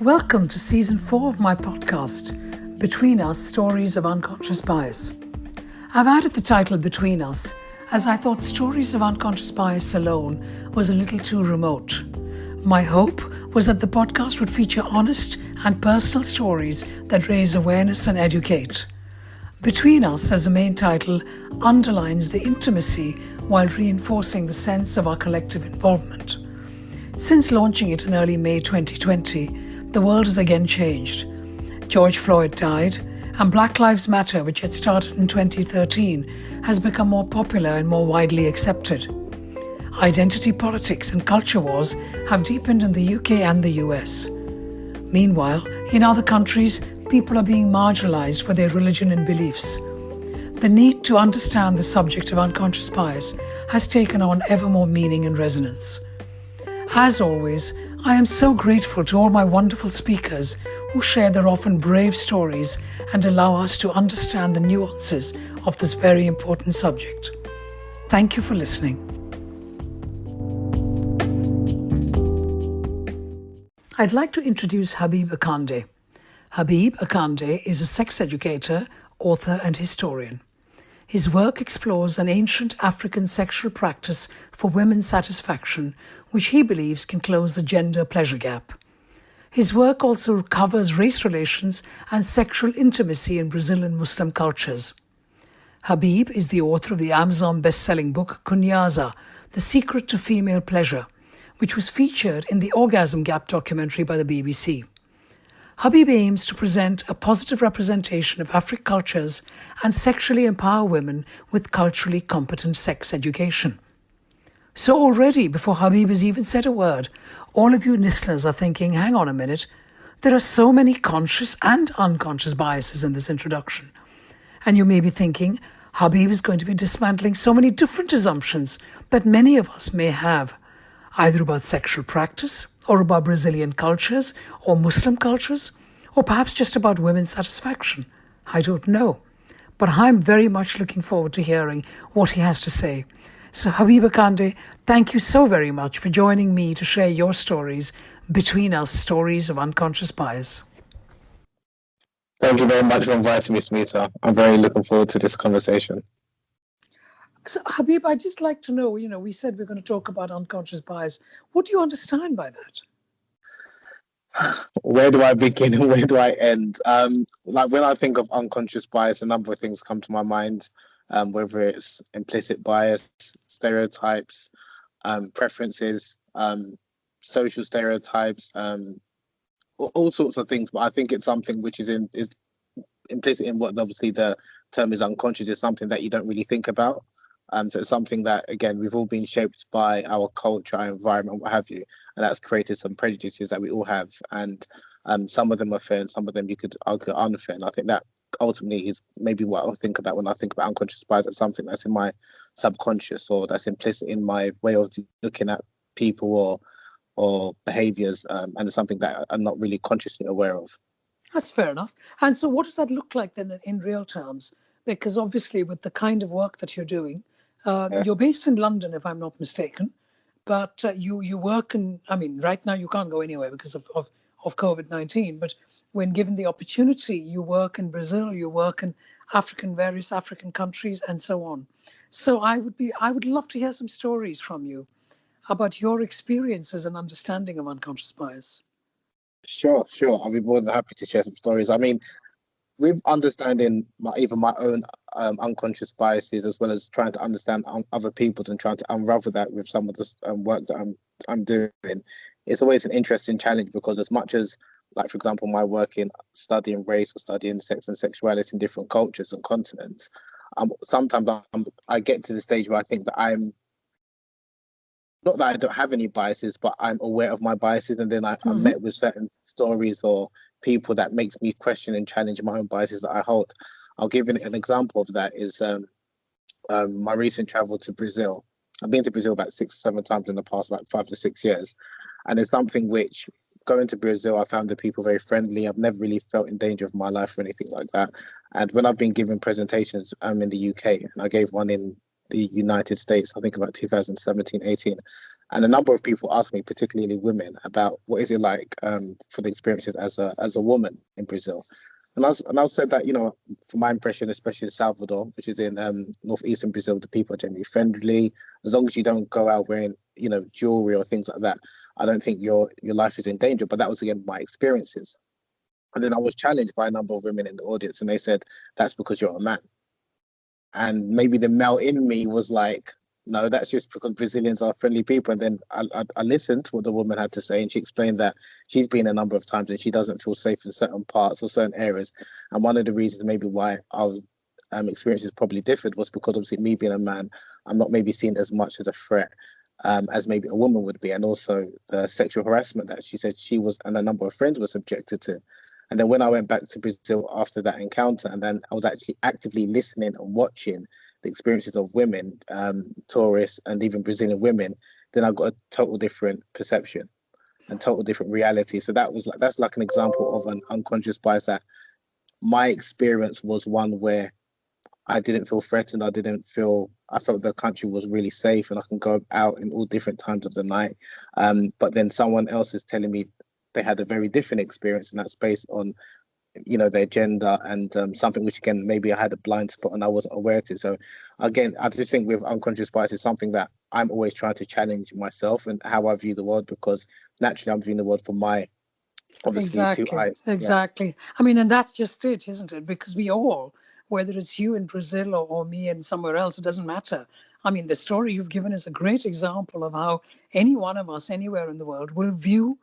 Welcome to Season 4 of my podcast, Between Us, Stories of Unconscious Bias. I've added the title Between Us as I thought stories of unconscious bias alone was a little too remote. My hope was that the podcast would feature honest and personal stories that raise awareness and educate. Between Us, as a main title, underlines the intimacy while reinforcing the sense of our collective involvement. Since launching it in early May 2020, the world has again changed. George Floyd died, and Black Lives Matter, which had started in 2013, has become more popular and more widely accepted. Identity politics and culture wars have deepened in the UK and the US. Meanwhile, in other countries, people are being marginalized for their religion and beliefs. The need to understand the subject of unconscious bias has taken on ever more meaning and resonance. As always, I am so grateful to all my wonderful speakers who share their often brave stories and allow us to understand the nuances of this very important subject. Thank you for listening. I'd like to introduce Habeeb Akande. Habeeb Akande is a sex educator, author and historian. His work explores an ancient African sexual practice for women's satisfaction, which he believes can close the gender pleasure gap. His work also covers race relations and sexual intimacy in Brazilian Muslim cultures. Habeeb is the author of the Amazon best-selling book Kunyaza, The Secret to Female Pleasure, which was featured in the Orgasm Gap documentary by the BBC. Habeeb aims to present a positive representation of African cultures and sexually empower women with culturally competent sex education. So already, before Habeeb has even said a word, all of you listeners are thinking, hang on a minute, there are so many conscious and unconscious biases in this introduction. And you may be thinking, Habeeb is going to be dismantling so many different assumptions that many of us may have, either about sexual practice, or about Brazilian cultures, or Muslim cultures, or perhaps just about women's satisfaction. I don't know. But I'm very much looking forward to hearing what he has to say. So Habeeb Akande, thank you so very much for joining me to share your stories, Between Us, Stories of Unconscious Bias. Thank you very much for inviting me, Smita. I'm very looking forward to this conversation. So Habeeb, I'd just like to know, we said we're going to talk about unconscious bias. What do you understand by that? Where do I begin and where do I end? Like when I think of unconscious bias, a number of things come to my mind, whether it's implicit bias, stereotypes, preferences, social stereotypes, all sorts of things. But I think it's something which is implicit in what obviously the term is unconscious, is something that you don't really think about. So it's something that, again, we've all been shaped by our culture, our environment, what have you, and that's created some prejudices that we all have. And some of them are fair and some of them you could argue are unfair. And I think that ultimately is maybe what I think about when I think about unconscious bias. That's something that's in my subconscious or that's implicit in my way of looking at people or behaviours, and it's something that I'm not really consciously aware of. That's fair enough. And so what does that look like then in real terms? Because obviously with the kind of work that you're doing, Yes. you're based in London, if I'm not mistaken, but you work in, right now you can't go anywhere because of COVID-19, but when given the opportunity, you work in Brazil, you work in various African countries and so on. So I would love to hear some stories from you about your experiences and understanding of unconscious bias. Sure. I'll be more than happy to share some stories. With understanding even my own unconscious biases, as well as trying to understand other people's and trying to unravel that with some of the work that I'm doing, it's always an interesting challenge, because as much as, like, for example, my work in studying race or studying sex and sexuality in different cultures and continents, sometimes I get to the stage where I think that I'm, not that I don't have any biases, but I'm aware of my biases, and then I'm met with certain stories or people that makes me question and challenge my own biases that I hold. I'll give you an example of that is my recent travel to Brazil. I've been to Brazil about 6 or 7 times in the past, like 5 to 6 years. And it's something which, going to Brazil, I found the people very friendly. I've never really felt in danger of my life or anything like that. And when I've been giving presentations in the UK, and I gave one in the United States, I think about 2017, 18. And a number of people asked me, particularly women, about what is it like for the experiences as a woman in Brazil. And I said that, from my impression, especially in Salvador, which is in northeastern Brazil, the people are generally friendly. As long as you don't go out wearing, jewelry or things like that, I don't think your life is in danger. But that was, again, my experiences. And then I was challenged by a number of women in the audience, and they said, that's because you're a man. And maybe the male in me was like, no, that's just because Brazilians are friendly people. And then I listened to what the woman had to say, and she explained that she's been a number of times and she doesn't feel safe in certain parts or certain areas. And one of the reasons maybe why our experiences probably differed was because obviously me being a man, I'm not maybe seen as much as a threat as maybe a woman would be. And also the sexual harassment that she said she was and a number of friends were subjected to. And then when I went back to Brazil after that encounter, and then I was actually actively listening and watching the experiences of women, tourists, and even Brazilian women, then I got a total different perception and total different reality. So that's like an example of an unconscious bias that my experience was one where I didn't feel threatened. I felt the country was really safe and I can go out in all different times of the night. But then someone else is telling me they had a very different experience, and that's based on, their gender and something which, again, maybe I had a blind spot and I wasn't aware to. So again, I just think with unconscious bias is something that I'm always trying to challenge myself and how I view the world, because naturally I'm viewing the world from my, obviously, two eyes. Exactly. I mean, and that's just it, isn't it? Because we all, whether it's you in Brazil or me in somewhere else, it doesn't matter. I mean, the story you've given is a great example of how any one of us anywhere in the world will view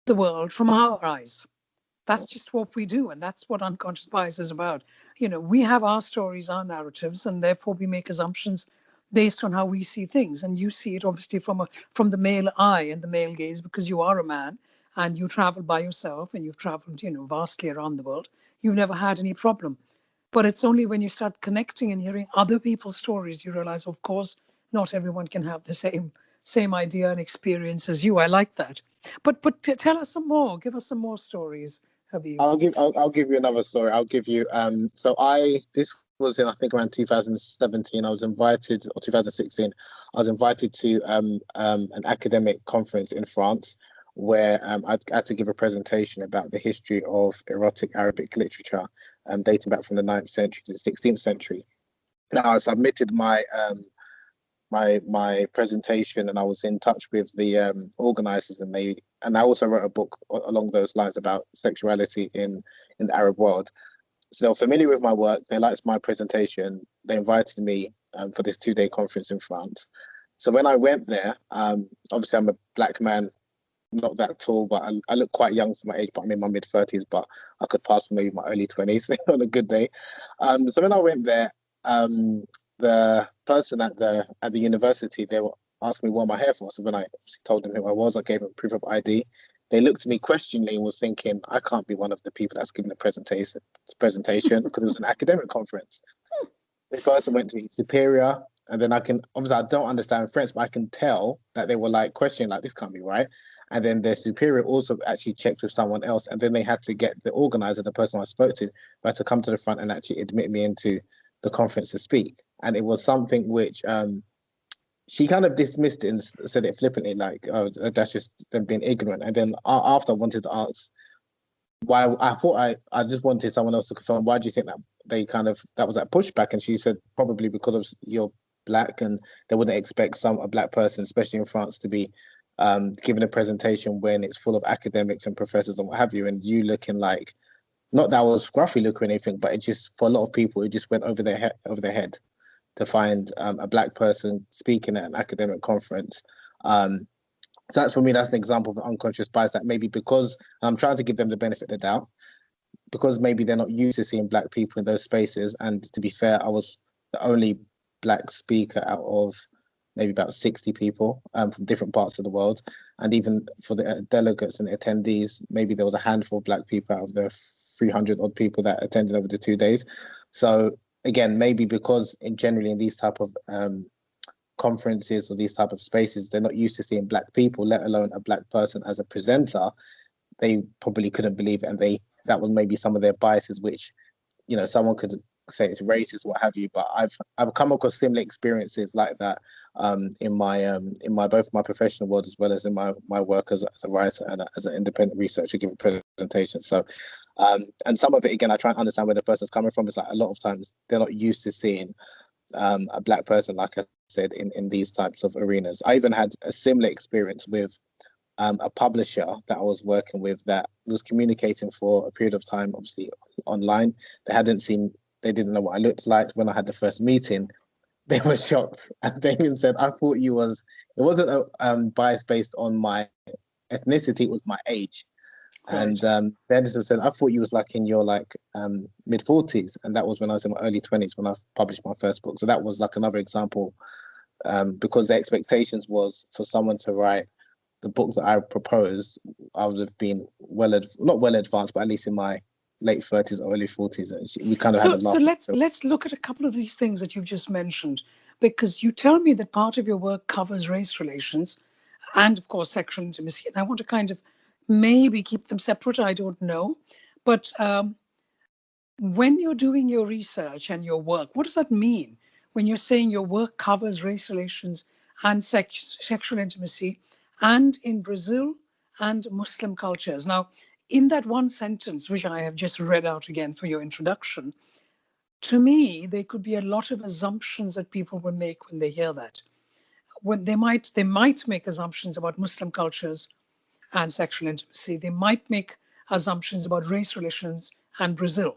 the world from our eyes. That's just what we do, and that's what unconscious bias is about. We have our stories, our narratives, and therefore we make assumptions based on how we see things. And you see it obviously from the male eye and the male gaze, because you are a man and you travel by yourself and you've traveled, vastly around the world. You've never had any problem. But it's only when you start connecting and hearing other people's stories, you realize, of course, not everyone can have the same idea and experience as you. I like that. But tell us some more. Give us some more stories, Habib. I'll give you another story. I'll give you this was in, I think, around 2017. I was invited, or 2016. I was invited to an academic conference in France where I had to give a presentation about the history of erotic Arabic literature, dating back from the 9th century to the 16th century. Now I submitted my presentation, and I was in touch with the organizers, and I also wrote a book along those lines about sexuality in the Arab world. So they're familiar with my work. They liked my presentation. They invited me for this 2-day conference in France. So when I went there, obviously I'm a black man, not that tall, but I look quite young for my age, but I'm in my mid-30s, but I could pass for maybe my early 20s on a good day. So when I went there, the person at the university, they were asking me what am I here for. So when I told them who I was, I gave them proof of ID. They looked at me questioningly and was thinking, I can't be one of the people that's giving the presentation because it was an academic conference. The person went to his superior, and then I don't understand French, but I can tell that they were like questioning, like, this can't be right. And then their superior also actually checked with someone else, and then they had to get the organizer, the person I spoke to, to come to the front and actually admit me into the conference to speak. And it was something which she kind of dismissed it and said it flippantly, like, oh, that's just them being ignorant. And then after I wanted to ask why, I just wanted someone else to confirm, why do you think that that was that pushback? And she said, probably because of you're black and they wouldn't expect a black person, especially in France, to be giving a presentation when it's full of academics and professors and what have you, and you looking like, not that I was scruffy looking or anything, but it just, for a lot of people, it just went over their head to find a black person speaking at an academic conference. So that's, for me, that's an example of an unconscious bias, that maybe because I'm trying to give them the benefit of the doubt, because maybe they're not used to seeing black people in those spaces. And to be fair, I was the only black speaker out of maybe about 60 people from different parts of the world. And even for the delegates and the attendees, maybe there was a handful of black people out of the 300 odd people that attended over the 2 days. So again, maybe because generally in these type of conferences or these type of spaces, they're not used to seeing black people, let alone a black person as a presenter, they probably couldn't believe it. And that was maybe some of their biases, which, someone could say it's racist, what have you, but I've come across similar experiences like that in my both my professional world as well as in my work as a writer and as an independent researcher giving presentations. So and some of it again, I try and understand where the person's coming from. It's like a lot of times they're not used to seeing a black person, like I said, in these types of arenas. I even had a similar experience with a publisher that I was working with that was communicating for a period of time, obviously online. They didn't know what I looked like. When I had the first meeting, they were shocked. And they even said, I thought it wasn't a bias based on my ethnicity, it was my age. Right. And then they said, I thought you was like in your mid-40s. And that was when I was in my early 20s when I published my first book. So that was like another example, because the expectations was for someone to write the book that I proposed. I would have been not well advanced, but at least in my late 30s or early 40s. And we kind of had a laugh. So let's look at a couple of these things that you've just mentioned, because you tell me that part of your work covers race relations and, of course, sexual intimacy. And I want to kind of maybe keep them separate. I don't know. But when you're doing your research and your work, what does that mean? When you're saying your work covers race relations and sexual intimacy, and in Brazil and Muslim cultures. Now, in that one sentence, which I have just read out again for your introduction, to me, there could be a lot of assumptions that people will make when they hear that. When they might make assumptions about Muslim cultures and sexual intimacy. They might make assumptions about race relations and Brazil.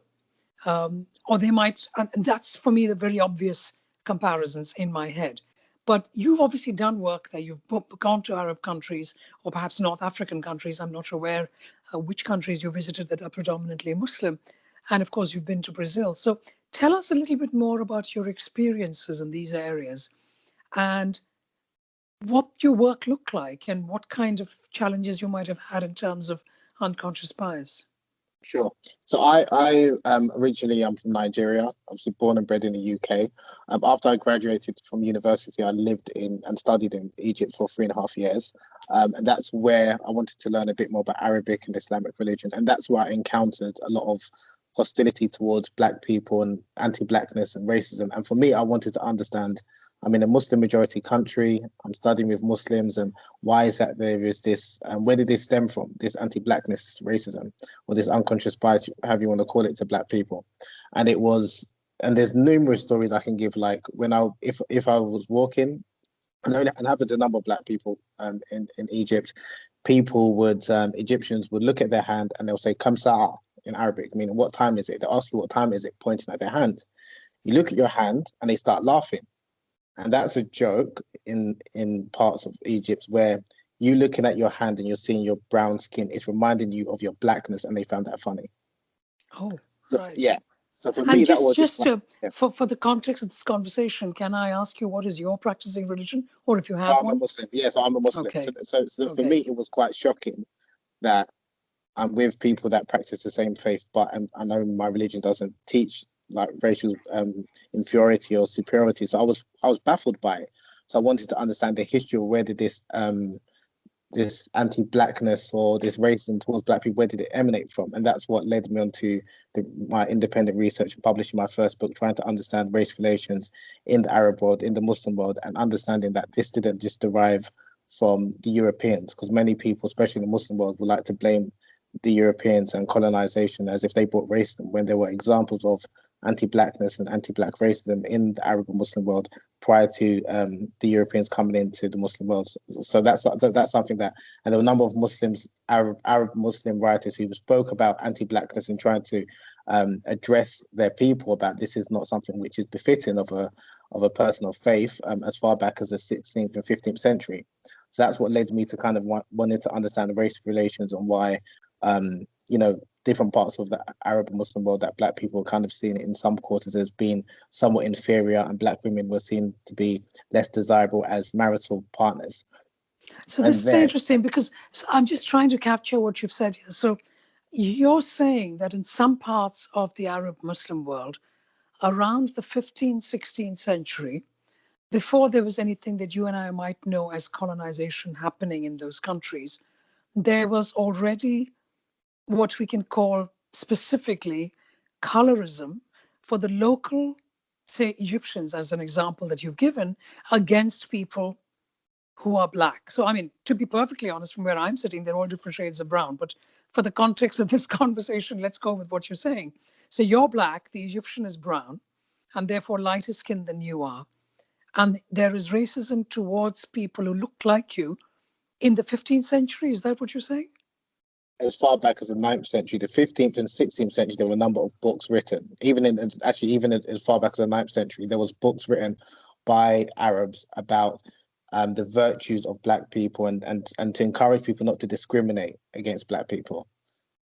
Or they might, and that's for me the very obvious comparisons in my head. But you've obviously done work there. You've gone to Arab countries or perhaps North African countries. I'm not aware which countries you visited that are predominantly Muslim. And of course, you've been to Brazil. So tell us a little bit more about your experiences in these areas and what your work looked like and what kind of challenges you might have had in terms of unconscious bias. Sure. So I originally I'm from Nigeria, obviously born and bred in the UK. After I graduated from university, I lived in and studied in Egypt for 3.5 years. And that's where I wanted to learn a bit more about Arabic and Islamic religion. And that's where I encountered a lot of hostility towards Black people and anti-Blackness and racism. And for me, I wanted to understand, I'm in a Muslim majority country, I'm studying with Muslims, and why is that there is this, where did this stem from, this anti-Blackness, racism, or this unconscious bias, however you want to call it, to Black people. And there's numerous stories I can give, like if I was walking, and it happened to a number of Black people in Egypt, Egyptians would look at their hand and they'll say, Kam sa'a, in Arabic, meaning what time is it? They ask you what time is it, pointing at their hand. You look at your hand and they start laughing. And that's a joke in parts of Egypt where you looking at your hand and you're seeing your brown skin, it's reminding you of your Blackness, and they found that funny. Oh, so, right. Yeah. So for me, that was for the context of this conversation, can I ask you what is your practicing religion, or if you have I'm one? a Muslim. Yeah, so I'm a Muslim. Okay. So for me, it was quite shocking that I'm with people that practice the same faith, but I know my religion doesn't teach like racial inferiority or superiority. So I was baffled by it. So I wanted to understand the history of where did this anti-Blackness or this racism towards Black people, where did it emanate from? And that's what led me on to my independent research and publishing my first book, trying to understand race relations in the Arab world, in the Muslim world, and understanding that this didn't just derive from the Europeans, because many people, especially in the Muslim world, would like to blame the Europeans and colonization as if they brought racism, when there were examples of anti-Blackness and anti-Black racism in the Arab and Muslim world prior to the Europeans coming into the Muslim world. So that's something that, and there were a number of Arab Muslim writers who spoke about anti-Blackness and trying to address their people about this is not something which is befitting of a person of faith as far back as the 16th and 15th century. So that's what led me to kind of wanting to understand the race relations and why different parts of the Arab and Muslim world that Black people were kind of seen in some quarters as being somewhat inferior, and Black women were seen to be less desirable as marital partners. So this is very interesting, because I'm just trying to capture what you've said here. So you're saying that in some parts of the Arab Muslim world, around the 15th, 16th century, before there was anything that you and I might know as colonization happening in those countries, there was already what we can call specifically colorism for the local, say, Egyptians, as an example that you've given, against people who are black. So, I mean, to be perfectly honest, from where I'm sitting, they're all different shades of brown. But for the context of this conversation, let's go with what you're saying. So you're black, the Egyptian is brown, and therefore lighter skinned than you are. And there is racism towards people who look like you in the 15th century. Is that what you're saying? As far back as the 9th century, the 15th and 16th century, there were a number of books written. Even as far back as the 9th century, there was books written by Arabs about the virtues of black people and to encourage people not to discriminate against black people.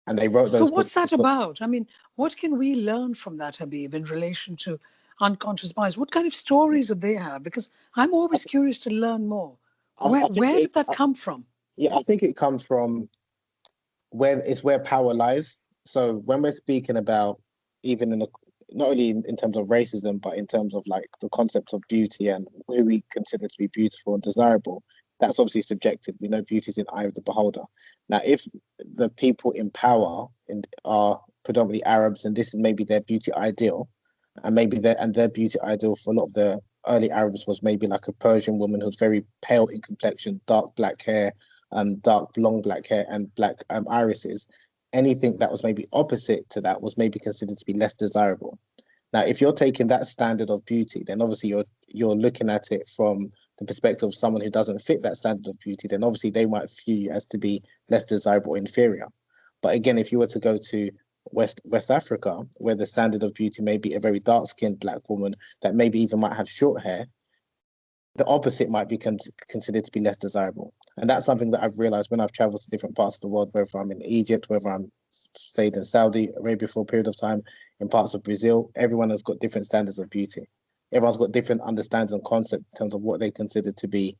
And they wrote those So books. what's that about? I mean, what can we learn from that, Habeeb, in relation to unconscious bias? What kind of stories do they have? Because I'm always curious to learn more. Where did that come from? Yeah, I think it comes from where power lies. So when we're speaking about even not only in terms of racism, but in terms of like the concept of beauty and who we consider to be beautiful and desirable, that's obviously subjective. We know beauty is in the eye of the beholder. Now, if the people in power are predominantly Arabs, and this is maybe their beauty ideal, and maybe their beauty ideal for a lot of the early Arabs was maybe like a Persian woman who's very pale in complexion, dark black hair, dark long black hair, and black irises. Anything that was maybe opposite to that was maybe considered to be less desirable. Now, if you're taking that standard of beauty, then obviously you're looking at it from the perspective of someone who doesn't fit that standard of beauty. Then obviously they might view you as to be less desirable or inferior. But again, if you were to go to West Africa, where the standard of beauty may be a very dark-skinned black woman that maybe even might have short hair, the opposite might be considered to be less desirable. And that's something that I've realized when I've traveled to different parts of the world, whether I'm in Egypt, whether I'm stayed in Saudi Arabia for a period of time, in parts of Brazil. Everyone has got different standards of beauty. Everyone's got different understandings and concepts in terms of what they consider to be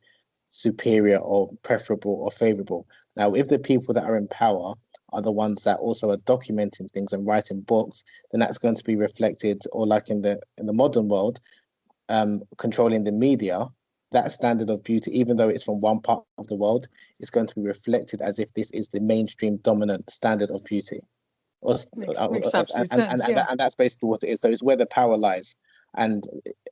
superior or preferable or favorable. Now, if the people that are in power are the ones that also are documenting things and writing books, then that's going to be reflected, or like in the modern world, controlling the media, that standard of beauty, even though it's from one part of the world, is going to be reflected as if this is the mainstream dominant standard of beauty. Makes absolute sense, yeah. And that's basically what it is. So it's where the power lies. And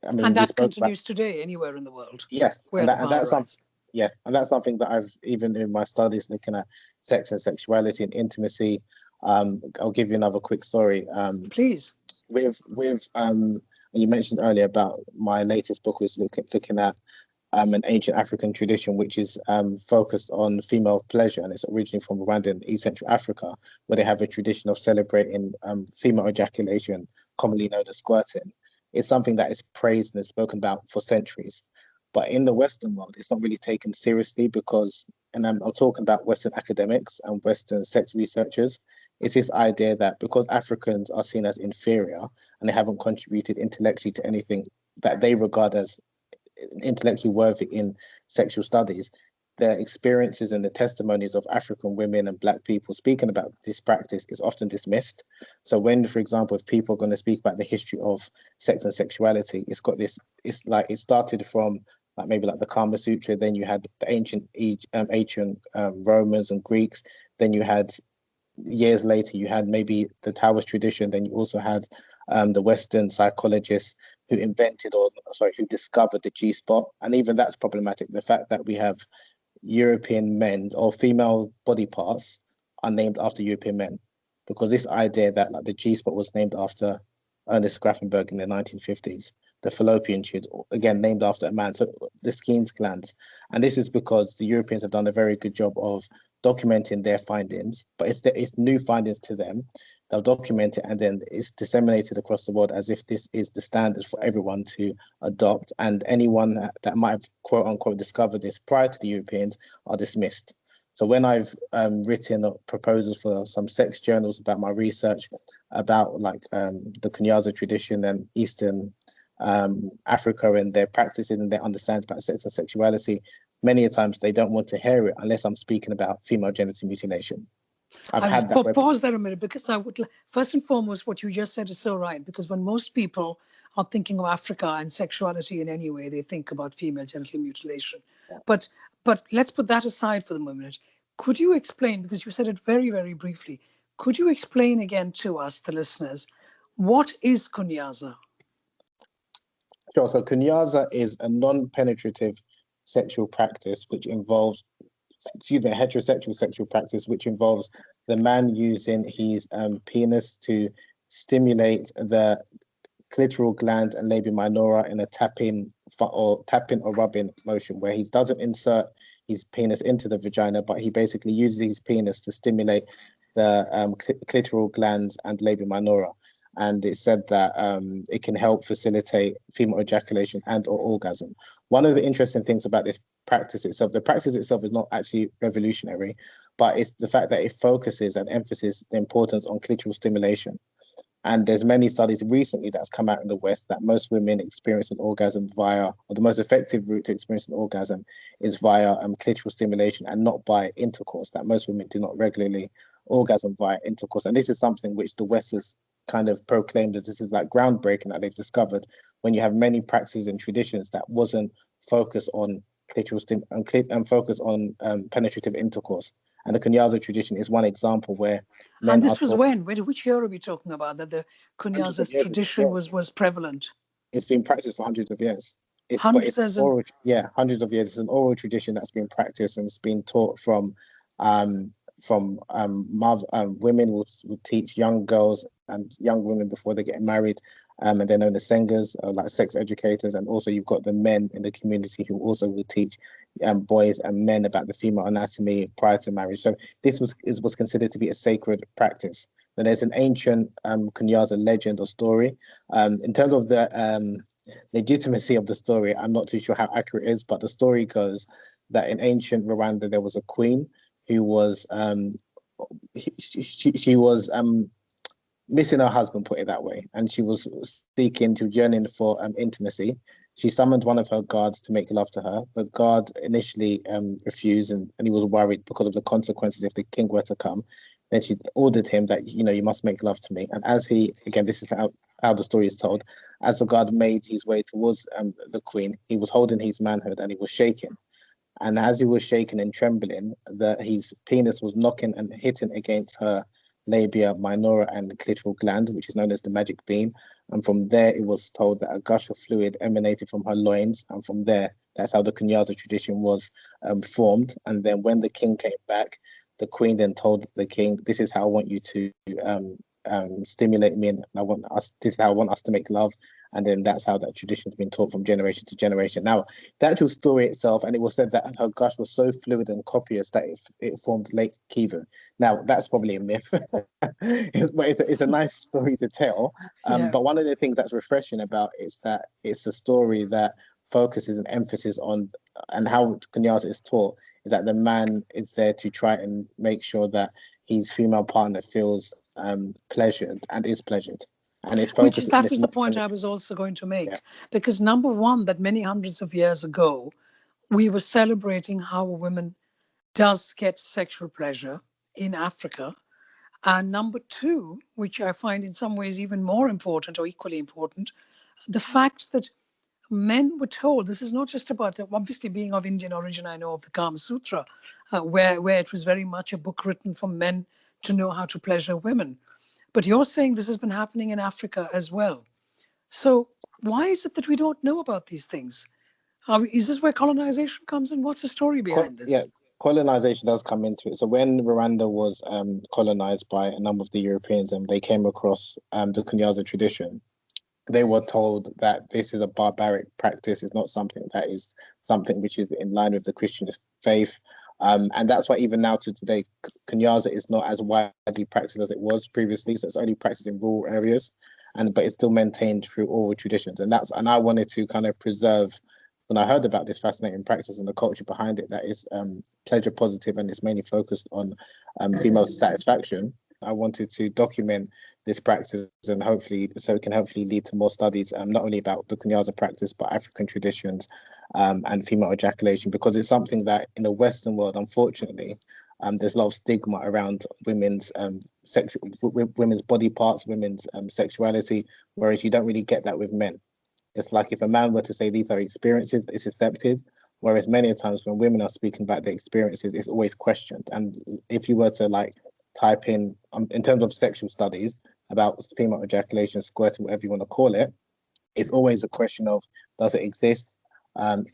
I mean, and that continues today anywhere in the world. Yes, and that's something. Yeah, and that's something that I've even in my studies looking at sex and sexuality and intimacy. I'll give you another quick story. Please. With you mentioned earlier about my latest book was looking at an ancient African tradition which is focused on female pleasure, and it's originally from Rwanda in East Central Africa, where they have a tradition of celebrating female ejaculation, commonly known as squirting. It's something that is praised and is spoken about for centuries. But in the Western world, it's not really taken seriously because, and I'm talking about Western academics and Western sex researchers, it's this idea that because Africans are seen as inferior and they haven't contributed intellectually to anything that they regard as intellectually worthy in sexual studies, the experiences and the testimonies of African women and Black people speaking about this practice is often dismissed. So when, for example, if people are going to speak about the history of sex and sexuality, it's got this, it's like it started from like maybe like the Kama Sutra, then you had the ancient Romans and Greeks, then you had years later, you had maybe the Taoist tradition, then you also had the Western psychologists who who discovered the G-spot. And even that's problematic. The fact that we have European men or female body parts are named after European men, because this idea that like the G-spot was named after Ernst Grafenberg in the 1950s, the fallopian tube, again, named after a man, so the Skene's glands. And this is because the Europeans have done a very good job of documenting their findings, but it's new findings to them. They'll document it and then it's disseminated across the world as if this is the standard for everyone to adopt. And anyone that might have quote unquote discovered this prior to the Europeans are dismissed. So when I've written proposals for some sex journals about my research about like the Kunyaza tradition and Eastern Africa and their practices and their understanding about sex and sexuality, many times they don't want to hear it unless I'm speaking about female genital mutilation. Pause there a minute, because I would, first and foremost, what you just said is so right, because when most people are thinking of Africa and sexuality in any way, they think about female genital mutilation. Yeah. But let's put that aside for the moment. Could you explain, because you said it very, very briefly, could you explain again to us, the listeners, What is Kunyaza? Sure. So Kunyaza is a non-penetrative sexual practice which involves, excuse me, a heterosexual sexual practice which involves the man using his penis to stimulate the clitoral gland and labia minora in a tapping or rubbing motion, where he doesn't insert his penis into the vagina, but he basically uses his penis to stimulate the clitoral glands and labia minora. And it's said that it can help facilitate female ejaculation and or orgasm. One of the interesting things about this practice itself, the practice itself is not actually revolutionary, but it's the fact that it focuses and emphasizes the importance on clitoral stimulation. And there's many studies recently that's come out in the West that most women experience an orgasm via, or the most effective route to experience an orgasm is via clitoral stimulation and not by intercourse, that most women do not regularly orgasm via intercourse. And this is something which the West has kind of proclaimed as this is like groundbreaking that they've discovered, when you have many practices and traditions that wasn't focused on and focus on penetrative intercourse. And the Kunyaza tradition is one example where And men are this was taught when? Which year are we talking about that the hundreds of Kunyaza years. tradition was prevalent? It's been practiced for hundreds of years. Hundreds It's as in oral, yeah, hundreds of years. It's an oral tradition that's been practiced and it's been taught um women will teach young girls and young women before they get married, and they're known as sengers, or like sex educators. And also you've got the men in the community who also will teach boys and men about the female anatomy prior to marriage. So this was considered to be a sacred practice. Then there's an ancient Kunyaza legend or story. In terms of the legitimacy of the story, I'm not too sure how accurate it is, but the story goes that in ancient Rwanda there was a queen who was she was missing her husband, put it that way, and she was yearning for intimacy. She summoned one of her guards to make love to her. The guard initially refused, and he was worried because of the consequences if the king were to come. Then she ordered him that, you must make love to me. And as he, again, this is how the story is told, as the guard made his way towards the queen, he was holding his manhood and he was shaking. And as he was shaking and trembling, his penis was knocking and hitting against her labia minora and clitoral gland, which is known as the magic bean. And from there, it was told that a gush of fluid emanated from her loins. And from there, that's how the Kunyaza tradition was formed. And then when the king came back, the queen then told the king, "This is how I want you to stimulate me, and this is how I want us to make love." And then that's how that tradition has been taught from generation to generation. Now, the actual story itself, and it was said that her gush was so fluid and copious that it formed Lake Kivu. Now, that's probably a myth, but it's a nice story to tell. yeah. But one of the things that's refreshing about it is that it's a story that focuses and emphasis on, and how Kunyaza is taught, is that the man is there to try and make sure that his female partner feels pleasured and is pleasured. And it's focused. That was the point I was also going to make. Yeah. Because number one, that many hundreds of years ago, we were celebrating how a woman does get sexual pleasure in Africa. And number two, which I find in some ways even more important or equally important, the fact that men were told, this is not just about, obviously being of Indian origin, I know of the Kama Sutra, where it was very much a book written for men to know how to pleasure women. But you're saying this has been happening in Africa as well. So why is it that we don't know about these things? Is this where colonization comes in? What's the story behind this? Yeah, colonization does come into it. So when Rwanda was colonized by a number of the Europeans, and they came across the Kunyaza tradition, they were told that this is a barbaric practice. It's not something which is in line with the Christian faith. And that's why even now to today, Kunyaza is not as widely practiced as it was previously. So it's only practiced in rural areas, but it's still maintained through oral traditions. And I wanted to kind of preserve, when I heard about this fascinating practice and the culture behind it, that is pleasure positive and it's mainly focused on female satisfaction. I wanted to document this practice, and hopefully it can lead to more studies, not only about the Kunyaza practice, but African traditions and female ejaculation, because it's something that in the Western world, unfortunately, there's a lot of stigma around women's women's body parts, women's sexuality, whereas you don't really get that with men. It's like if a man were to say these are experiences, it's accepted. Whereas many times when women are speaking about their experiences, it's always questioned. And if you were to type in terms of sexual studies, about female ejaculation, squirting, whatever you want to call it, it's always a question of, does it exist?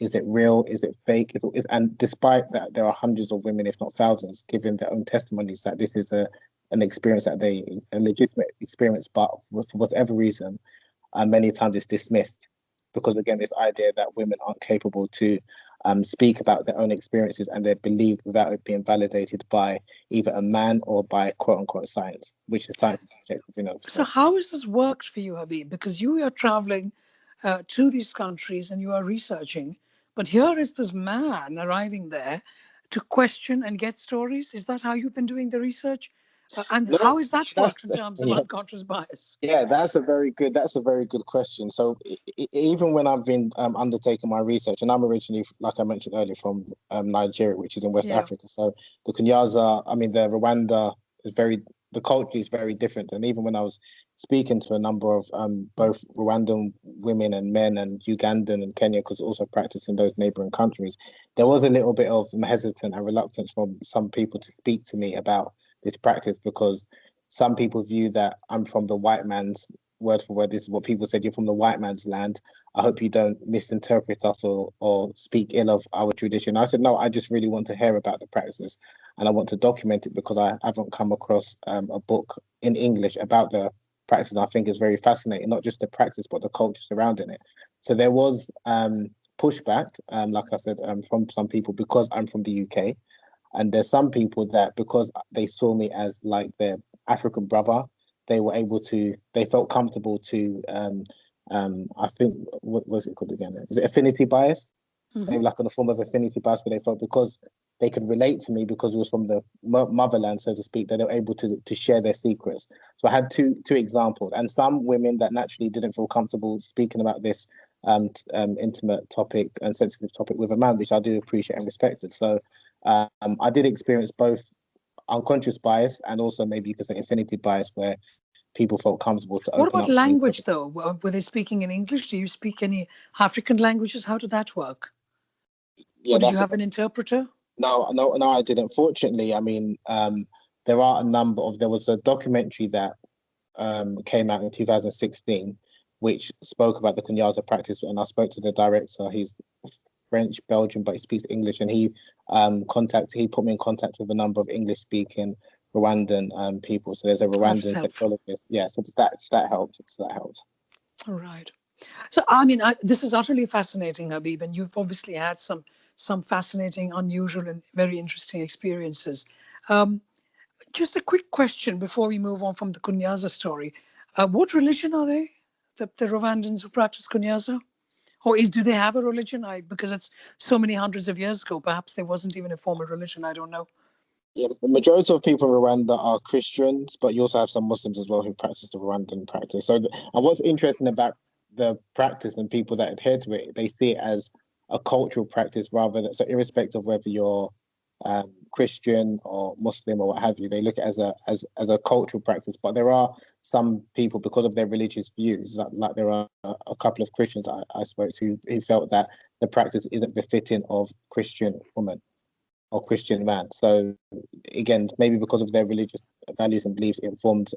Is it real? Is it fake? And despite that, there are hundreds of women, if not thousands, giving their own testimonies that this is an experience a legitimate experience, but for whatever reason, many times it's dismissed because, again, this idea that women aren't capable to speak about their own experiences, and they're believed without it being validated by either a man or by quote unquote science, which is science is objective, you know. So how has this worked for you, Habeeb? Because you are traveling to these countries and you are researching, but here is this man arriving there to question and get stories. Is that how you've been doing the research? And No, how has that that's worked in terms of yeah, unconscious bias? yeah, that's a very good question. So even when I've been undertaking my research, and I'm originally, like I mentioned earlier, from Nigeria, which is in West Yeah. Africa. So the Kunyaza, I mean, the Rwanda is the culture is very different. And even when I was speaking to a number of both Rwandan women and men and Ugandan and Kenya, because also practiced in those neighboring countries, there was a little bit of hesitance and reluctance from some people to speak to me about this practice, because some people view that I'm from the white man's, word for word, this is what people said, you're from the white man's land. I hope you don't misinterpret us or speak ill of our tradition. I said, no, I just really want to hear about the practices and I want to document it because I haven't come across a book in English about the practice. And I think it's very fascinating, not just the practice, but the culture surrounding it. So there was pushback, like I said, from some people because I'm from the UK. And there's some people that because they saw me as like their African brother, they felt comfortable to I think what was it called again? Is it affinity bias? Mm-hmm. Maybe like on a form of affinity bias, but they felt because they could relate to me because it was from the motherland, so to speak, that they were able to share their secrets. So I had two examples, and some women that naturally didn't feel comfortable speaking about this intimate topic and sensitive topic with a man, which I do appreciate and respect it. So I did experience both unconscious bias and also maybe you could say affinity bias, where people felt comfortable to What open about up to me. language, though? Were they speaking in English? Do you speak any African languages? How did that work? Yeah, Or did you that's have an interpreter? no, I didn't. Fortunately, I mean, there are a number of. There was a documentary that came out in 2016, which spoke about the Kunyaza practice, and I spoke to the director. He's French, Belgian, but he speaks English, and he put me in contact with a number of English speaking Rwandan people. So there's a That was Rwandan helpful. sexologist. Yeah, so that helped. So that helped. All right. So, I mean, this is utterly fascinating, Habeeb, and you've obviously had some fascinating, unusual, and very interesting experiences. Um, just a quick question before we move on from the Kunyaza story. What religion are they? The Rwandans who practice Kunyaza? Or do they have a religion? Because it's so many hundreds of years ago, perhaps there wasn't even a formal religion. I don't know. Yeah, the majority of people in Rwanda are Christians, but you also have some Muslims as well who practice the Rwandan practice. So, and what's interesting about the practice and people that adhere to it, they see it as a cultural practice rather than, so irrespective of whether you're Christian or Muslim or what have you, they look at it as a cultural practice. But there are some people, because of their religious views, like there are a couple of Christians I spoke to who felt that the practice isn't befitting of Christian women or Christian man. So again, maybe because of their religious values and beliefs, it informed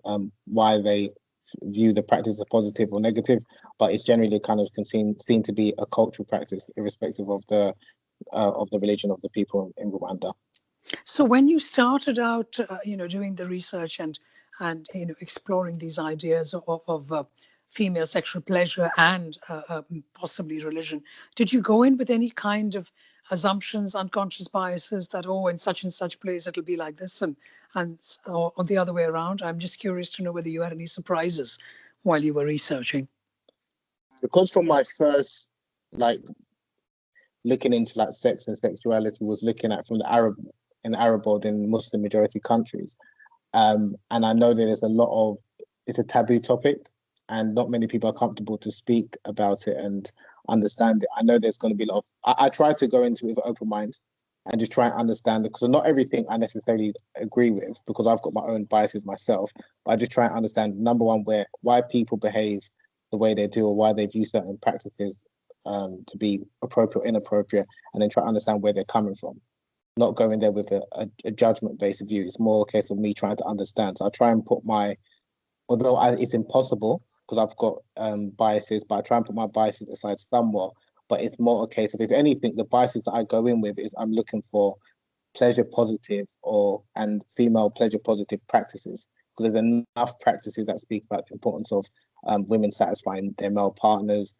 why they view the practice as positive or negative. But it's generally kind of seen to be a cultural practice, irrespective of the religion of the people in Rwanda. So when you started out, doing the research and exploring these ideas of female sexual pleasure and possibly religion, did you go in with any kind of assumptions, unconscious biases that in such and such place it'll be like this or the other way around? I'm just curious to know whether you had any surprises while you were researching. Because from my first like looking into like sex and sexuality was looking at from the Arab world in Muslim majority countries. And I know that there's it's a taboo topic and not many people are comfortable to speak about it and understand it. I know there's going to be a lot of, I try to go into it with an open mind and just try and understand it, because not everything I necessarily agree with because I've got my own biases myself, but I just try and understand, number one, why people behave the way they do or why they view certain practices to be appropriate or inappropriate, and then try to understand where they're coming from. Not going there with a judgment-based view. It's more a case of me trying to understand. So I try and put although it's impossible because I've got biases, but I try and put my biases aside somewhat. But it's more a case of, if anything, the biases that I go in with is I'm looking for pleasure positive and female pleasure positive practices, because there's enough practices that speak about the importance of women satisfying their male partners,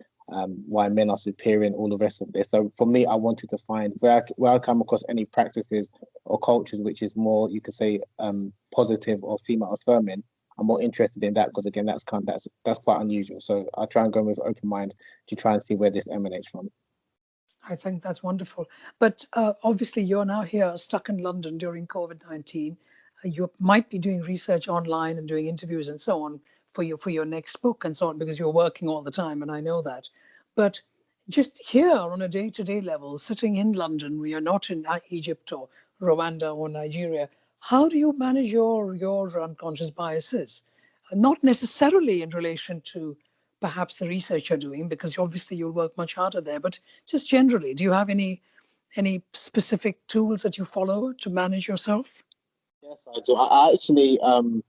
why men are superior and all the rest of this. So for me, I wanted to find where I come across any practices or cultures which is more, you could say, positive or female affirming. I'm more interested in that because, again, that's quite unusual. So I try and go with an open mind to try and see where this emanates from. I think that's wonderful. But obviously, you're now here, stuck in London during COVID-19. You might be doing research online and doing interviews and so on for your next book and so on, because you're working all the time, and I know that. But just here on a day-to-day level, sitting in London, we are not in Egypt or Rwanda or Nigeria. How do you manage your unconscious biases? Not necessarily in relation to perhaps the research you're doing, because obviously you'll work much harder there, but just generally, do you have any specific tools that you follow to manage yourself? Yes, I do.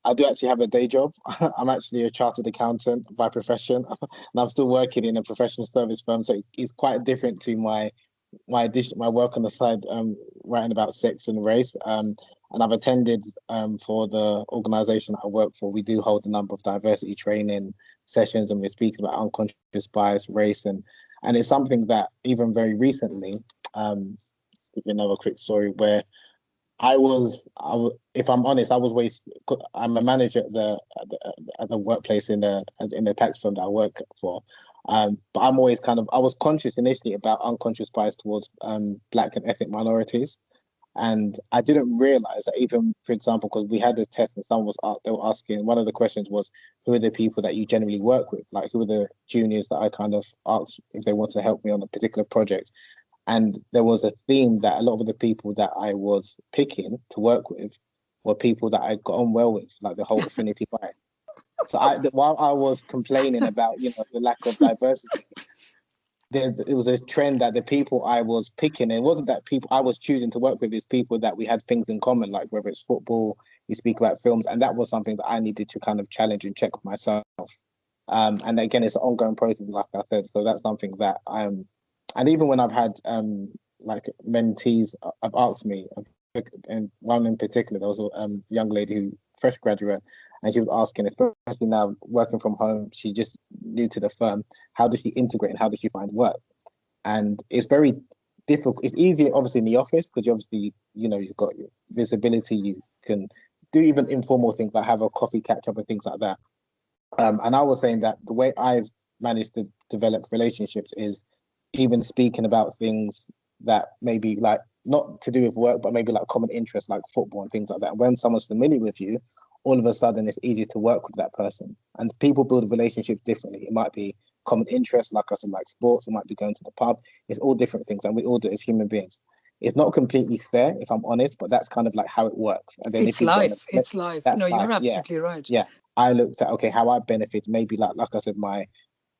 I do actually have a day job. I'm actually a chartered accountant by profession, and I'm still working in a professional service firm. So it's quite different to my work on the side, writing about sex and race. And I've attended, for the organisation that I work for, we do hold a number of diversity training sessions, and we're speaking about unconscious bias, race, and it's something that even very recently, give you another quick story where if I'm honest, I'm a manager at the workplace in the tax firm that I work for. But I'm always I was conscious initially about unconscious bias towards Black and ethnic minorities. And I didn't realize that, even, for example, because we had a test and they were asking, one of the questions was, who are the people that you generally work with? Like, who are the juniors that I kind of asked if they want to help me on a particular project? And there was a theme that a lot of the people that I was picking to work with were people that I got on well with, like the whole affinity bias. So while I was complaining about, the lack of diversity, it was a trend that the people I was picking, and it wasn't that people I was choosing to work with, is people that we had things in common, like whether it's football, we speak about films, and that was something that I needed to kind of challenge and check myself. And again, it's an ongoing process, like I said. So that's something that and even when I've had like mentees, have asked me, and one in particular, there was a young lady who fresh graduate, and she was asking, especially now working from home, she just new to the firm, how does she integrate and how does she find work? And it's very difficult. It's easier, obviously, in the office, because you obviously, you've got your visibility. You can do even informal things like have a coffee catch up and things like that. And I was saying that the way I've managed to develop relationships is even speaking about things that maybe like not to do with work, but maybe like common interests like football and things like that. And when someone's familiar with you, all of a sudden it's easier to work with that person. And people build relationships differently. It might be common interests, like I said, like sports. It might be going to the pub. It's all different things, and we all do it as human beings. It's not completely fair, if I'm honest, but that's kind of like how it works. And then It's life. It's life. No, you're absolutely right. Yeah. I looked at, okay, how I benefit, maybe like I said, my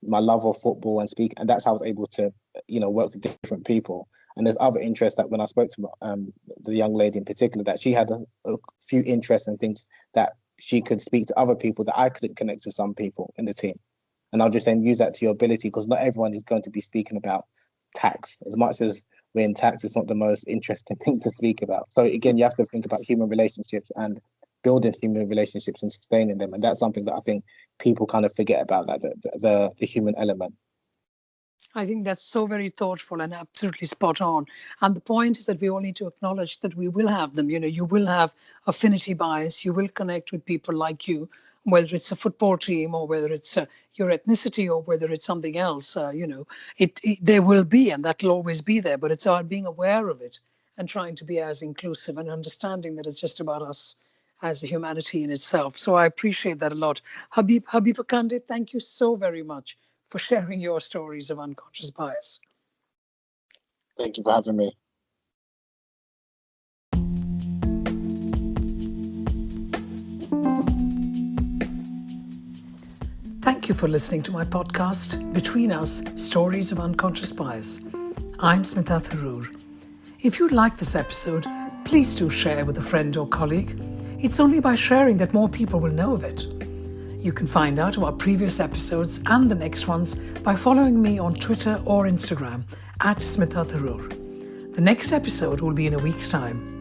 love of football and speak, and that's how I was able to, work with different people. And there's other interests that when I spoke to the young lady in particular, that she had a few interests and things that she could speak to other people that I couldn't connect with some people in the team. And I'll just saying, use that to your ability, because not everyone is going to be speaking about tax. As much as we're in tax, it's not the most interesting thing to speak about. So again, you have to think about human relationships and building human relationships and sustaining them. And that's something that I think people kind of forget about, that the human element. I think that's so very thoughtful and absolutely spot on. And the point is that we all need to acknowledge that we will have them. You will have affinity bias. You will connect with people like you, whether it's a football team or whether it's your ethnicity or whether it's something else. There will be, and that'll always be there. But it's about being aware of it and trying to be as inclusive and understanding that it's just about us as a humanity in itself. So I appreciate that a lot. Habeeb Akande, thank you so very much for sharing your stories of unconscious bias. Thank you for having me. Thank you for listening to my podcast, Between Us, Stories of Unconscious Bias. I'm Smita Tharoor. If you like this episode, please do share with a friend or colleague. It's only by sharing that more people will know of it. You can find out about previous episodes and the next ones by following me on Twitter or Instagram @Smita Tharoor. The next episode will be in a week's time.